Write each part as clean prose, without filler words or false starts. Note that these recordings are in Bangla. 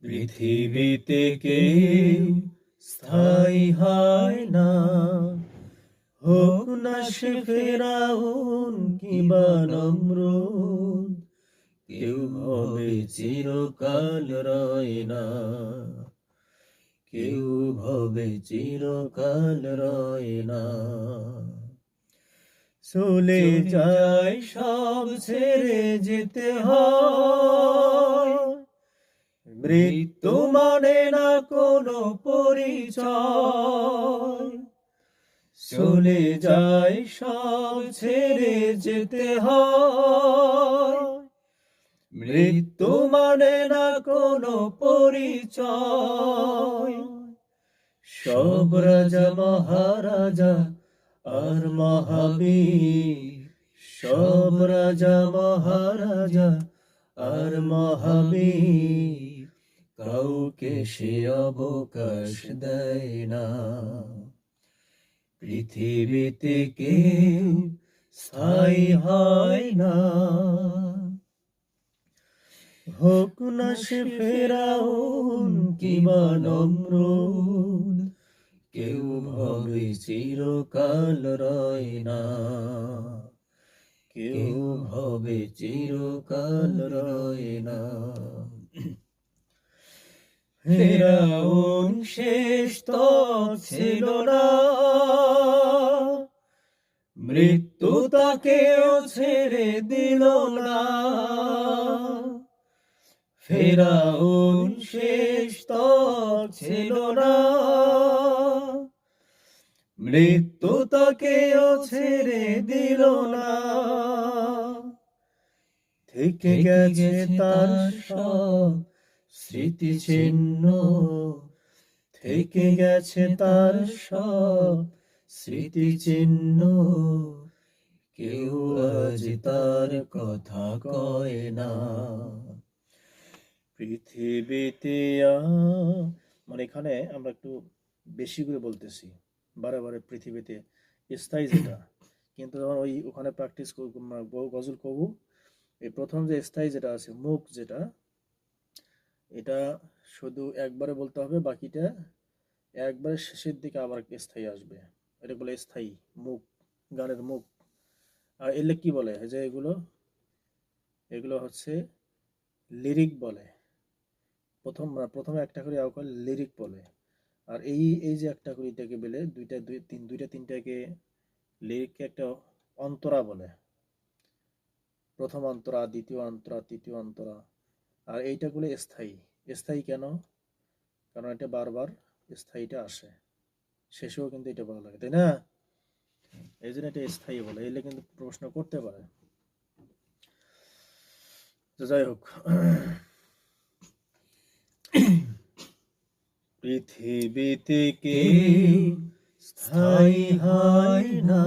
পৃথিবীতে কেউ স্থায়ী হয় না, হোক না সে ফেরাউন কিংবা নমরুদ, কেউ হবে চিরকাল রয় না, কেউ হবে চিরকাল রয় না। চলে যায় সব ছেড়ে যেতে হয়, মৃত্যু মানে না কোনো পরিচয়। চলে যায় সব ছেড়ে যেতে হয়, মৃত্যু মানে না কোনো পরিচয়। সব রাজা মহারাজা আর মহাবীর, সব রাজা মহারাজা আর মহাবীর, কাউকে সে অবকাশ দেয় না। পৃথিবীতে কেউ স্থায়ী হয় না, হোক না সে ফেরাউন কিংবা নমরুদ, কেউ হবে চিরকাল রয় না, কেউ হবে চিরকাল রয় না। ফেরাউন শেষ তো ছিল না, মৃত্যু তাকেও ছেড়ে দিল না। ফেরাউন শেষ তো ছিল না, মৃত্যু তাকেও ছেড়ে দিল না। থেকে গেছে তার সব স্মৃতিচিহ্ন, থেকে গেছে তার সব স্মৃতিচিহ্ন, কেউ আজ তার কথা কয় না। পৃথিবীতে মানে এখানে আমরা একটু বেশি করে বলতেছি, বারে বারে পৃথিবীতে স্থায়ী যেটা, কিন্তু যখন ওখানে প্র্যাকটিস গজল কবু, এই প্রথম যে স্থায়ী যেটা আছে মুখ যেটা, এটা শুধু একবারে বলতে হবে, বাকিটা একবারে শেষের দিকে আবার স্থায়ী আসবে, এটা বলে স্থায়ী মুখ, গানের মুখ। আর এলে কি বলে যে এগুলো এগুলো হচ্ছে লিরিক বলে। প্রথমে একটা করে লিরিক বলে, আর এই যে একটা করে এটাকে বলে দুইটা তিনটাকে লিরিককে একটা অন্তরা বলে। প্রথম অন্তরা, দ্বিতীয় অন্তরা, তৃতীয় অন্তরা। আর এইটা গুলো স্থায়ী। স্থায়ী কেন? কারণ এটা বারবার স্থায়ীটা আসে, শেষেও কিন্তু এটা ভালো লাগে, তাই না? এই জন্য এটা স্থায়ী বলে, এলে কিন্তু প্রশ্ন করতে পারে। তো যাই হোক, পৃথিবীতে কেউ স্থায়ী হয় না,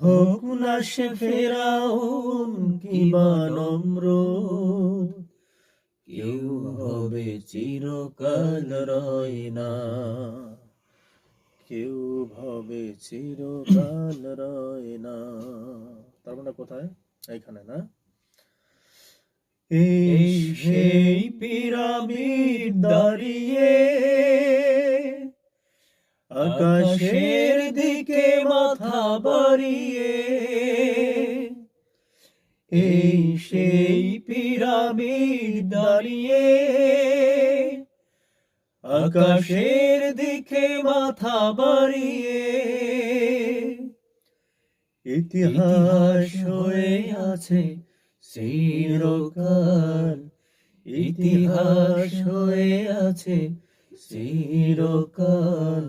হোক না সে ফেরাউন কিংবা নমরুদ, কেউ হবে চিরকাল রয় না, কেউ হবে চিরকাল রয় না। তার মানে কোথায়? এইখানে না? এই সেই পিরামিড দাঁড়িয়ে আকাশের দিকে মাথা বাড়িয়ে, এই সেই পিরামিড দাঁড়িয়ে আকাশের দিকে মাথা বাড়িয়ে, ইতিহাস হয়ে আছে চিরকাল, ইতিহাস হয়ে আছে চিরকাল,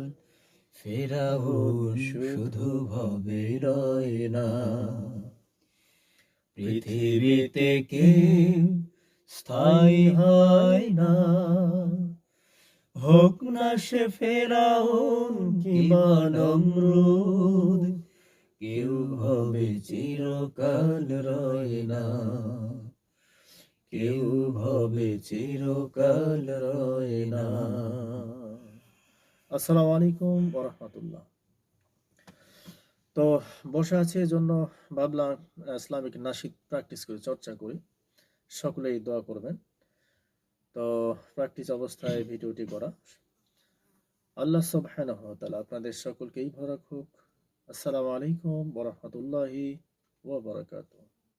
ফেরাউন শুধু ভবে রয় না। পৃথিবীতে কেউ স্থায়ী হয় না, হোক না সে ফেরাউন কিংবা নমরুদ, কেউ হবে চিরকাল রয় না, কেউ হবে চিরকাল রয় না। আসসালামু আলাইকুম ওয়া রাহমাতুল্লাহ। তো বসে আছে এজন্য ভাবলাম ইসলামিক নাশিদ প্র্যাকটিস করি, চর্চা করি। সকলেই দোয়া করবেন। তো প্র্যাকটিস অবস্থায় ভিডিওটি করা। আল্লাহ সুবহানাহু ওয়া তাআলা আপনাদের সকলকেই ভালো রাখুক। আসসালামু আলাইকুম ওয়া রাহমাতুল্লাহি ওয়া বারাকাতুহু।